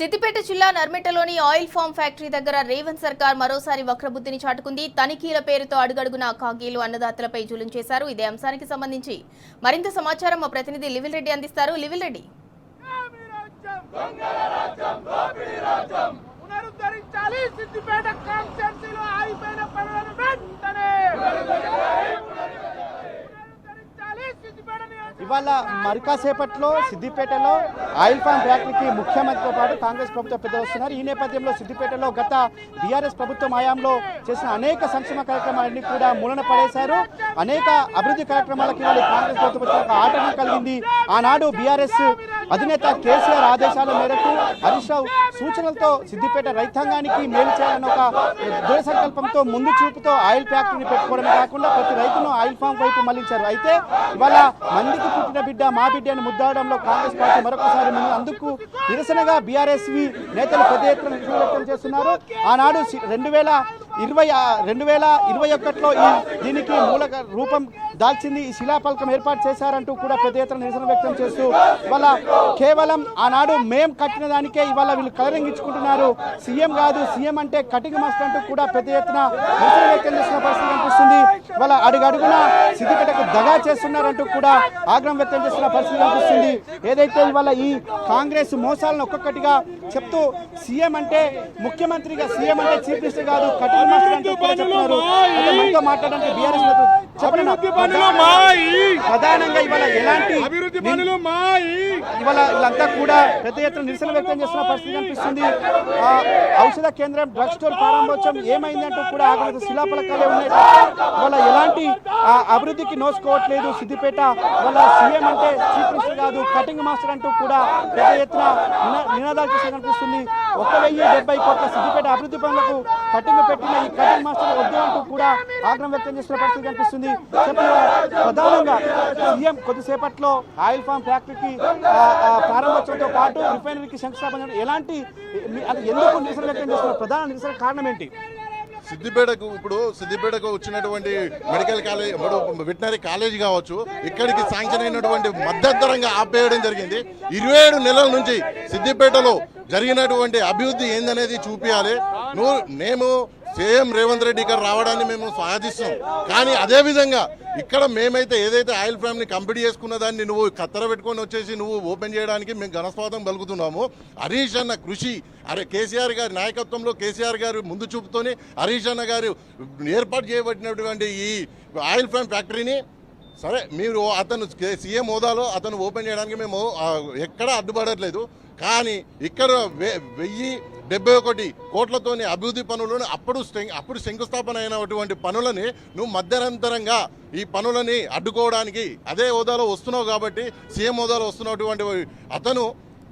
సిద్దిపేట జిల్లా నర్మెటలోని oil palm factory దగ్గర రేవంత్ సర్కార్ మరోసారి వక్రబుద్ధిని చాటుకుంది. తనిఖీల పేరుతో అడుగడుగునా కాగీలు అన్నదాతలపై జూలుం చేశారు. ఇదే అంశానికి సంబంధించి మరింత సమాచారం మా ప్రతినిధి లివిల్ రెడ్డి అందిస్తారు. లివిల్ రెడ్డి, ఇవాళ మరికాసేపట్లో సిద్దిపేటలో ఆయిల్ ఫామ్ ఫ్యాక్టరీకి ముఖ్యమంత్రితో పాటు కాంగ్రెస్ ప్రభుత్వం పెద్దలు వస్తున్నారు. ఈ నేపథ్యంలో సిద్దిపేటలో గత బీఆర్ఎస్ ప్రభుత్వం హయాంలో చేసిన అనేక సంక్షేమ కార్యక్రమాలన్నీ కూడా మూలన పడేశారు. అనేక అభివృద్ధి కార్యక్రమాలకి ఇవాళ కాంగ్రెస్ ప్రభుత్వం ఒక ఆటంకం కలిగింది. ఆనాడు బీఆర్ఎస్ అధినేత కేసీఆర్ ఆదేశాల మేరకు హరీష్ రావు సూచనలతో సిద్దిపేట రైతాంగానికి మేలు చేయాలని ఒక దృఢ సంకల్పంతో ముందు చూపుతో ఆయిల్ ఫ్యాక్టరీని పెట్టుకోవడమే కాకుండా ప్రతి రైతును ఆయిల్ ఫామ్ వైపు మళ్లించారు. అయితే ఇవాళ మందికి పుట్టిన బిడ్డ మా బిడ్డ అని ముద్దాడడంలో కాంగ్రెస్ పార్టీ మరొకసారి అందుకు నిరసనగా బీఆర్ఎస్వి నేతలు పెద్ద ఎత్తున నిరసన వ్యక్తం చేస్తున్నారు. ఆనాడు 2021లో దీనికి మూల రూపం దాల్చింది, ఈ శిలాఫలకం ఏర్పాటు చేశారంటూ కూడా పెద్ద ఎత్తున నిరసన వ్యక్తం చేస్తూ ఇవాళ కేవలం ఆనాడు మేం కట్టిన దానికే ఇవాళ వీళ్ళు కలరింగించుకుంటున్నారు. సీఎం కాదు, సీఎం అంటే కటింగ్ మాస్టర్ అంటూ కూడా పెద్ద ఎత్తున నిరసన వ్యక్తం చేస్తున్న పరిస్థితి కనిపిస్తుంది. ఇవాళ అడుగడుగున సిద్దిపేటకు దగా చేస్తున్నారంటూ కూడా ఆగ్రహం వ్యక్తం చేస్తున్న పరిస్థితి కనిపిస్తుంది. ఏదైతే ఇవాళ ఈ కాంగ్రెస్ మోసాలను ఒక్కొక్కటిగా చెప్తూ సీఎం అంటే ముఖ్యమంత్రిగా, సీఎం అంటే చీఫ్ మినిస్టర్ కాదు కటింగ్ మాస్టర్ అంటూ కూడా చెప్తున్నారు. అయితే మనతో మాట్లాడడానికి బీఆర్ఎస్ ప్రధానంగా ఇవాళ ఎలాంటి ఇవాళ వీళ్ళంతా కూడా పెద్ద ఎత్తున నిరసన వ్యక్తం చేస్తున్న పరిస్థితి కనిపిస్తుంది. ఔషధ కేంద్రం, డ్రగ్ స్టోర్ ప్రారంభోత్సవం ఏమైందంటూ కూడా ఆగ్రహ శిలాఫలకాలే ఉన్నాయి. ఇవాళ ఎలాంటి అభివృద్ధికి నోసుకోవట్లేదు సిద్దిపేట. ఇవాళ సీఎం అంటే చీఫ్ మినిస్టర్ కాదు కటింగ్ మాస్టర్ అంటూ కూడా పెద్ద ఎత్తున నినాదాలు చేస్తే కనిపిస్తుంది. 1,070 కోట్ల సిద్దిపేట అభివృద్ధి పనులకు కటింగ్ పెట్టిన ఈ కటింగ్ మాస్టర్ వద్దు అంటూ కూడా ఆగ్రహం వ్యక్తం చేస్తున్న పరిస్థితి కనిపిస్తుంది. ప్రధానంగా సీఎం కొద్దిసేపట్లో ఆయిల్ ఫామ్ ఫ్యాక్టరీకి ప్రారంభోత్సవంతో పాటు రిఫైనరీకి శంకుస్థాపన ఎలాంటి ఎందుకు నిరసన వ్యక్తం చేస్తున్నారు? ప్రధాన నిరసన కారణం ఏంటి? సిద్దిపేటకు వచ్చినటువంటి మెడికల్ కాలేజ్, వెటనరీ కాలేజ్ కావచ్చు, ఇక్కడికి శాంక్షన్ అయినటువంటి మధ్యంతరంగా ఆపేయడం జరిగింది. 27 నెలల నుంచి సిద్దిపేటలో జరిగినటువంటి అభివృద్ధి ఏందనేది చూపించాలి. మేము సీఎం రేవంత్ రెడ్డి ఇక్కడ రావడాన్ని మేము స్వాగతిస్తున్నాం. కానీ అదేవిధంగా ఇక్కడ మేమైతే ఏదైతే ఆయిల్ ఫ్యామ్ని కంప్లీట్ చేసుకున్న దాన్ని నువ్వు కత్తెర పెట్టుకొని వచ్చేసి నువ్వు ఓపెన్ చేయడానికి మేము ఘనస్వాగతం పలుకుతున్నాము. హరీష్ అన్న కృషి, కేసీఆర్ గారి నాయకత్వంలో కేసీఆర్ గారు ముందు చూపుతోని హరీష్ అన్న గారు ఏర్పాటు చేయబడినటువంటి ఈ ఆయిల్ ఫ్యామ్ ఫ్యాక్టరీని సరే మీరు అతను సీఎం హోదాలో అతను ఓపెన్ చేయడానికి మేము ఎక్కడా అడ్డుపడట్లేదు. కానీ ఇక్కడ 1,071 కోట్లతోని అభివృద్ధి పనులను అప్పుడు శంకుస్థాపన అయినటువంటి పనులని నువ్వు మధ్యంతరంగా ఈ పనులని అడ్డుకోవడానికి అదే హోదాలో వస్తున్నావు కాబట్టి సీఎం హోదాలో వస్తున్నటువంటి అతను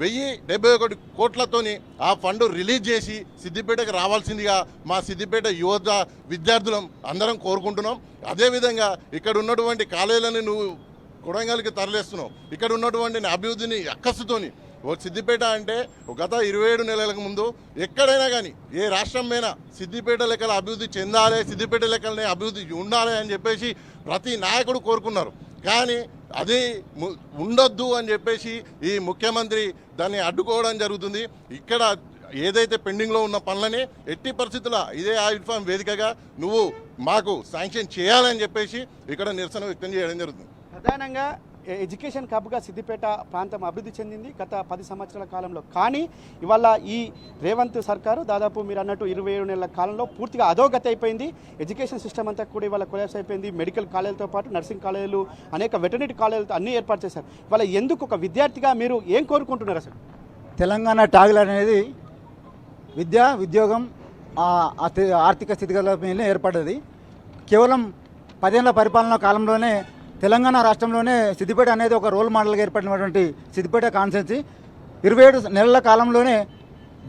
1,071 కోట్లతోని ఆ ఫండ్ రిలీజ్ చేసి సిద్దిపేటకు రావాల్సిందిగా మా సిద్దిపేట యువత విద్యార్థులం అందరం కోరుకుంటున్నాం. అదేవిధంగా ఇక్కడ ఉన్నటువంటి కాలేజీలని నువ్వు కొడంగల్కి తరలిస్తున్నావు. ఇక్కడ ఉన్నటువంటి అభివృద్ధిని అక్కసుతోని సిద్దిపేట అంటే గత 27 నెలలకు ముందు ఎక్కడైనా కానీ ఏ రాష్ట్రమైనా సిద్దిపేట లెక్కల అభివృద్ధి చెందాలి, సిద్దిపేట లెక్కలనే అభివృద్ధి ఉండాలి అని చెప్పేసి ప్రతి నాయకుడు కోరుకున్నారు. కానీ అది ఉండొద్దు అని చెప్పేసి ఈ ముఖ్యమంత్రి దాన్ని అడ్డుకోవడం జరుగుతుంది. ఇక్కడ ఏదైతే పెండింగ్లో ఉన్న పనులని ఎట్టి పరిస్థితుల్లో ఇదే ఆయిల్ ఫామ్ వేదికగా నువ్వు మాకు శాంక్షన్ చేయాలని చెప్పేసి ఇక్కడ నిరసన వ్యక్తం చేయడం జరుగుతుంది. ప్రధానంగా ఎడ్యుకేషన్ హబ్గా సిద్దిపేట ప్రాంతం అభివృద్ధి చెందింది గత 10 సంవత్సరాల కాలంలో. కానీ ఇవాళ ఈ రేవంత్ సర్కారు దాదాపు మీరు అన్నట్టు 27 నెలల కాలంలో పూర్తిగా అధోగతి అయిపోయింది. ఎడ్యుకేషన్ సిస్టమ్ అంతా కూడా ఇవాళ కొలాప్స్ అయిపోయింది. మెడికల్ కాలేజీలతో పాటు నర్సింగ్ కాలేజీలు, అనేక వెటర్నరీ కాలేజీలతో అన్నీ ఏర్పాటు చేశారు. ఇవాళ ఎందుకు ఒక విద్యార్థిగా మీరు ఏం కోరుకుంటున్నారు? అసలు తెలంగాణ టాగులు అనేది విద్య, ఉద్యోగం, ఆర్థిక స్థితిగతుల మీద ఏర్పడ్డది. కేవలం 10 ఏళ్ల పరిపాలన కాలంలోనే తెలంగాణ రాష్ట్రంలోనే సిద్దిపేట అనేది ఒక రోల్ మోడల్గా ఏర్పడినటువంటి సిద్దిపేట కాన్స్టిట్యున్సీ 27 నెలల కాలంలోనే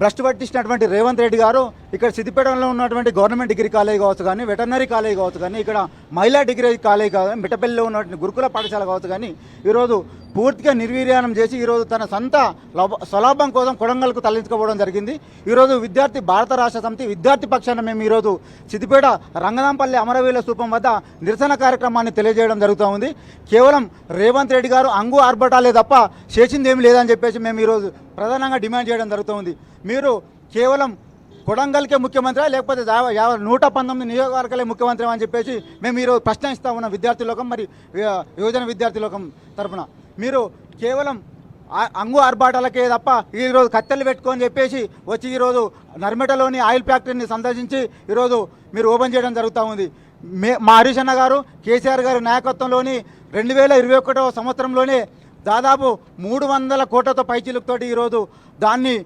భ్రష్టు పట్టించినటువంటి రేవంత్ రెడ్డి గారు ఇక్కడ సిద్దిపేటలో ఉన్నటువంటి గవర్నమెంట్ డిగ్రీ కాలేజ్ కావచ్చు కానీ, వెటర్నరీ కాలేజ్ కావచ్చు కానీ, ఇక్కడ మహిళా డిగ్రీ కాలేజ్ కావచ్చు, మిట్టపల్లిలో ఉన్నటువంటి గురుకుల పాఠశాల కావచ్చు కానీ ఈరోజు పూర్తిగా నిర్వీర్యానం చేసి ఈరోజు తన సొంత స్వలాభం కోసం కొడంగల్కు తరలించుకోవడం జరిగింది. ఈరోజు భారత రాష్ట్ర సమితి విద్యార్థి పక్షాన మేము ఈరోజు సిద్దిపేట రంగనాంపల్లి అమరవీరుల స్థూపం వద్ద నిరసన కార్యక్రమాన్ని తెలియజేయడం జరుగుతూ ఉంది. కేవలం రేవంత్ రెడ్డి గారు అంగు ఆర్భటాలే తప్ప చేసింది ఏమి లేదని చెప్పేసి మేము ఈరోజు ప్రధానంగా డిమాండ్ చేయడం జరుగుతుంది. మీరు కేవలం కొడంగల్కే ముఖ్యమంత్రి లేకపోతే 119 నియోజకవర్గాలే ముఖ్యమంత్రి అని చెప్పేసి మేము ఈరోజు ప్రశ్నిస్తూ ఉన్నాం విద్యార్థి లోకం, మరి యువజన విద్యార్థి లోకం తరఫున. మీరు కేవలం అంగు ఆర్భాటాలకే తప్ప ఈరోజు కత్తెలు పెట్టుకొని చెప్పేసి వచ్చి ఈరోజు నర్మెటలోని ఆయిల్ ఫ్యాక్టరీని సందర్శించి ఈరోజు మీరు ఓపెన్ చేయడం జరుగుతూ ఉంది. మా హరీష్ అన్న గారు కేసీఆర్ గారి నాయకత్వంలోని 2021వ సంవత్సరంలోనే దాదాపు 300 కోట్లతో పైచిలుకుతోటి ఈరోజు దాన్ని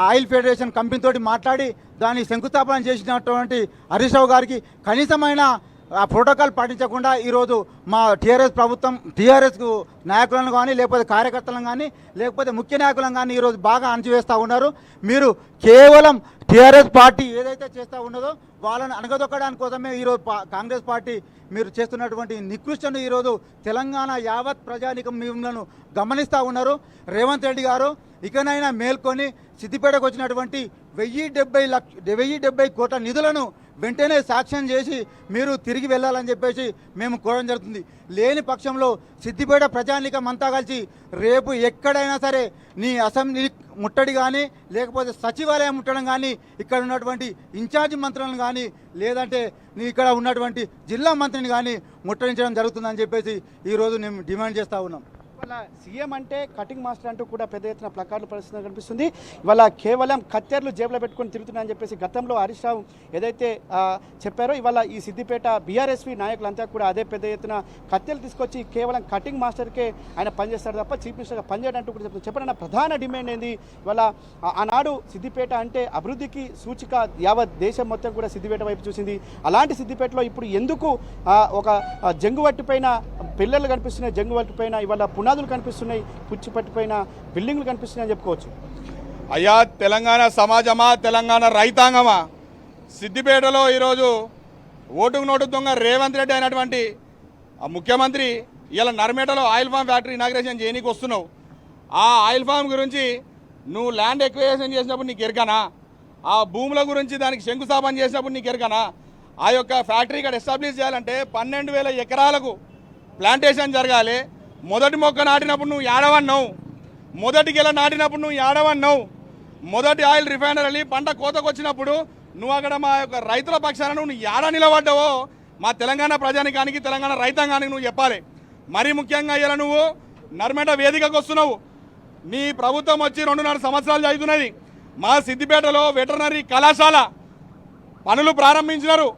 ఆయిల్ ఫెడరేషన్ కంపెనీతోటి మాట్లాడి దాన్ని శంకుస్థాపన చేసినటువంటి హరీష్ రావు గారికి కనీసమైన ఆ ప్రోటోకాల్ పాటించకుండా ఈరోజు మా టీఆర్ఎస్ నాయకులను కానీ లేకపోతే కార్యకర్తలను కానీ లేకపోతే ముఖ్య నాయకులను కానీ ఈరోజు బాగా అణచివేస్తూ ఉన్నారు. మీరు కేవలం టీఆర్ఎస్ పార్టీ ఏదైతే చేస్తూ ఉన్నదో వాళ్ళని అణగదొక్కడానికి కోసమే ఈరోజు కాంగ్రెస్ పార్టీ మీరు చేస్తున్నటువంటి నికృష్టను ఈరోజు తెలంగాణ యావత్ ప్రజానికం మిమ్మల్ని గమనిస్తూ ఉన్నారు. రేవంత్ రెడ్డి గారు ఇకనైనా మేల్కొని సిద్దిపేటకు వచ్చినటువంటి 1070 కోట్ల నిధులను వెంటనే సాక్ష్యం చేసి మీరు తిరిగి వెళ్ళాలని చెప్పేసి మేము కోరడం జరుగుతుంది. లేని పక్షంలో సిద్దిపేట ప్రజానికం అంతా కలిసి రేపు ఎక్కడైనా సరే నీ అసెంబ్లీ ముట్టడి కానీ లేకపోతే సచివాలయం ముట్టడం కానీ ఇక్కడ ఉన్నటువంటి ఇన్ఛార్జి మంత్రులను కానీ లేదంటే నీ ఇక్కడ ఉన్నటువంటి జిల్లా మంత్రిని కానీ ముట్టడించడం జరుగుతుందని చెప్పేసి ఈరోజు మేము డిమాండ్ చేస్తూ ఉన్నాం. ఇవాళ సీఎం అంటే కటింగ్ మాస్టర్ అంటూ కూడా పెద్ద ఎత్తున ప్లకార్డులు పరిస్థితి కనిపిస్తుంది. ఇవాళ కేవలం కత్తెర్లు జేబులో పెట్టుకొని తిరుగుతున్నాయని చెప్పేసి గతంలో హరీష్ రావు ఏదైతే చెప్పారో ఇవాళ ఈ సిద్దిపేట బీఆర్ఎస్వి నాయకులంతా కూడా అదే పెద్ద ఎత్తున కత్తెలు తీసుకొచ్చి కేవలం కటింగ్ మాస్టర్కే ఆయన పనిచేస్తాడు తప్ప చీఫ్ మినిస్టర్గా పనిచేయడంటూ కూడా చెప్తున్నారు. చెప్పండి, ప్రధాన డిమాండ్ ఏంది? ఇవాళ ఆనాడు సిద్దిపేట అంటే అభివృద్ధికి సూచిక యావత్ దేశం మొత్తం కూడా సిద్దిపేట వైపు చూసింది. అలాంటి సిద్దిపేటలో ఇప్పుడు ఎందుకు ఒక జంగువట్టిపైన పిల్లలు కనిపిస్తున్నాయి, జంగువట్టిపైన ఇవాళ పునాదులు కనిపిస్తున్నాయి, పుచ్చిపట్టిపైన బిల్డింగ్లు కనిపిస్తున్నాయని చెప్పుకోవచ్చు. అయ్యా తెలంగాణ సమాజమా, తెలంగాణ రైతాంగమా, సిద్దిపేటలో ఈరోజు ఓటుకు నోటు దొంగ రేవంత్ రెడ్డి అయినటువంటి ఆ ముఖ్యమంత్రి ఇలా నర్మేటలో ఆయిల్ ఫామ్ ఫ్యాక్టరీ ఇనాగ్రేషన్ చేయనీకి వస్తున్నావు. ఆ ఆయిల్ ఫామ్ గురించి నువ్వు ల్యాండ్ ఎక్విజిషన్ చేసినప్పుడు నీకు ఎరకనా? ఆ భూముల గురించి దానికి శంకుస్థాపన చేసినప్పుడు నీకు ఎరకనా? ఆ యొక్క ఫ్యాక్టరీ ఇక్కడ ఎస్టాబ్లిష్ చేయాలంటే 12,000 ఎకరాలకు ప్లాంటేషన్ జరగాలి. మొదటి మొక్క నాటినప్పుడు నువ్వు ఏడవన్నావు, మొదటి గెల నాటినప్పుడు నువ్వు ఏడవన్నావు, మొదటి ఆయిల్ రిఫైనరీ పంట కోతకు వచ్చినప్పుడు నువ్వు అక్కడ మా యొక్క రైతుల పక్షాన నువ్వు ఏడ నిలబడ్డావో మా తెలంగాణ ప్రజానికానికి, తెలంగాణ రైతాంగానికి నువ్వు చెప్పాలి. మరీ ముఖ్యంగా ఇలా నువ్వు నర్మేట వేదికకు వస్తున్నావు. నీ ప్రభుత్వం వచ్చి 2.5 సంవత్సరాలు అవుతున్నది. మా సిద్దిపేటలో వెటర్నరీ కళాశాల పనులు ప్రారంభించినారు,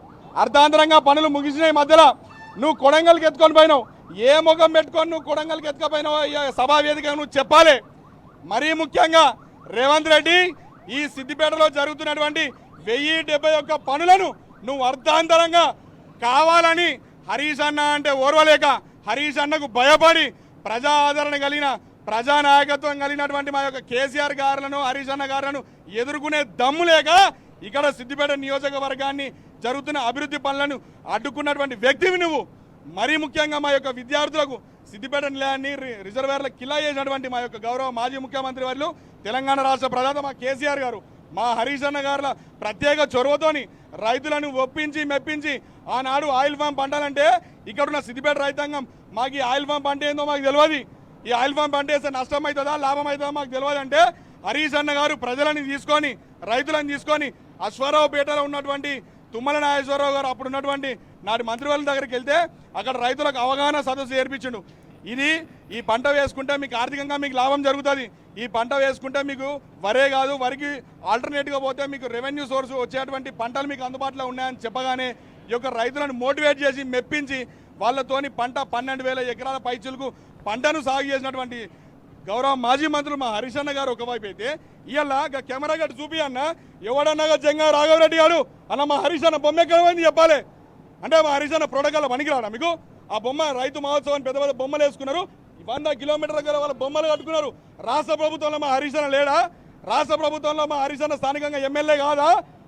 అర్ధాంతరంగా పనులు ముగిసినాయి. మధ్యలో నువ్వు కొడంగల్కి ఎత్తుకొని పోయినావు. ఏ ముఖం పెట్టుకొని నువ్వు కొడంగల్కి ఎత్తుకపోయినావో సభా వేదిక నువ్వు చెప్పాలి. మరీ ముఖ్యంగా రేవంత్ రెడ్డి ఈ సిద్దిపేటలో జరుగుతున్నటువంటి 1071 పనులను నువ్వు అర్ధాంతరంగా కావాలని హరీష్ అన్న అంటే ఓర్వలేక హరీష్ అన్నకు భయపడి ప్రజా ఆదరణ కలిగిన ప్రజానాయకత్వం కలిగినటువంటి మా యొక్క కేసీఆర్ గారులను, హరీష్ అన్న గారులను ఎదుర్కొనే దమ్ము లేక ఇక్కడ సిద్దిపేట నియోజకవర్గాన్ని జరుగుతున్న అభివృద్ధి పనులను అడ్డుకున్నటువంటి వ్యక్తివి నువ్వు. మరీ ముఖ్యంగా మా యొక్క విద్యార్థులకు సిద్దిపేట నిలయాన్ని రిజర్వేర్ల కిలా చేసినటువంటి మా యొక్క గౌరవ మాజీ ముఖ్యమంత్రి వారు తెలంగాణ రాష్ట్ర ప్రధాత మా కేసీఆర్ గారు, మా హరీష్ అన్న గారుల ప్రత్యేక చొరవతోని రైతులను ఒప్పించి మెప్పించి ఆనాడు ఆయిల్ ఫామ్ పంటాలంటే ఇక్కడున్న సిద్దిపేట రైతాంగం మాకు ఈ ఆయిల్ ఫామ్ పంట ఏందో మాకు తెలియదు, ఈ ఆయిల్ ఫామ్ పంట వేస్తే నష్టం అవుతుందా లాభం అవుతుందా మాకు తెలియదు అంటే హరీష్ అన్న గారు ప్రజలని తీసుకొని రైతులను తీసుకొని అశ్వారావుపేటలో ఉన్నటువంటి తుమ్మల నాగేశ్వరరావు గారు అప్పుడు ఉన్నటువంటి నాటి మంత్రివర్గ దగ్గరికి వెళ్తే అక్కడ రైతులకు అవగాహన సదస్సు ఏర్పించిండు. ఈ పంట వేసుకుంటే మీకు ఆర్థికంగా మీకు లాభం జరుగుతుంది, ఈ పంట వేసుకుంటే మీకు వరే కాదు వరికి ఆల్టర్నేట్గా పోతే మీకు రెవెన్యూ సోర్స్ వచ్చేటువంటి పంటలు మీకు అందుబాటులో ఉన్నాయని చెప్పగానే ఈ యొక్క రైతులను మోటివేట్ చేసి మెప్పించి వాళ్ళతోని పంట 12,000 ఎకరాల పైచులకు పంటను సాగు చేసినటువంటి గౌరవ మాజీ మంత్రులు మా హరీష్ అన్న గారు ఒకవైపు అయితే ఇవాళ కెమెరా గట్టి చూపి అన్న ఎవడన్నా జంగా రాఘవరెడ్డి గారు అన్న మా హరీష్ అన్న బొమ్మ ఎక్కడమైంది చెప్పాలి అంటే మా హరీష్ అన్న ప్రోటోకాల్ పనికిరాడా మీకు? ఆ బొమ్మ రైతు మహోత్సవాన్ని పెద్ద పెద్ద బొమ్మలు వేసుకున్నారు, 100 కిలోమీటర్ల దగ్గర వాళ్ళ బొమ్మలు కట్టుకున్నారు. రాష్ట్ర ప్రభుత్వంలో మా హరీష్ అన్న లేడా? రాష్ట్ర ప్రభుత్వంలో మా హరీష్ అన్న స్థానికంగా ఎమ్మెల్యే కాదా?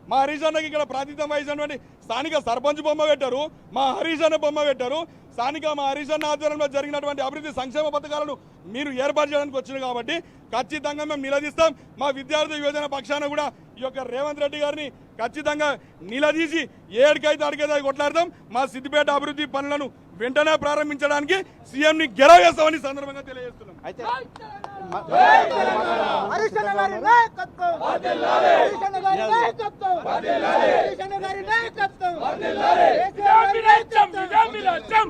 మా హరీష్ అన్నకి ఇక్కడ ప్రాతినిధ్యం వహించినటువంటి స్థానిక సర్పంచ్ బొమ్మ పెట్టారు, మా హరీష్ అన్న బొమ్మ పెట్టారు. స్థానిక మా హరీష్ అన్న ఆధ్వర్యంలో జరిగినటువంటి అభివృద్ధి సంక్షేమ పథకాలను మీరు ఏర్పాటు చేయడానికి వచ్చింది కాబట్టి ఖచ్చితంగా మేము నిలదీస్తాం. మా విద్యార్థి యువజన పక్షాన కూడా ఈ యొక్క రేవంత్ రెడ్డి గారిని ఖచ్చితంగా నిలదీసి ఏడికైతే అడిగేది కొట్లాడతాం. మా సిద్దిపేట అభివృద్ధి పనులను వెంటనే ప్రారంభించడానికి సీఎంని గెలవ చేస్తామని సందర్భంగా తెలియజేస్తున్నాం. అయితే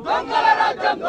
మంగళ రాజ్యం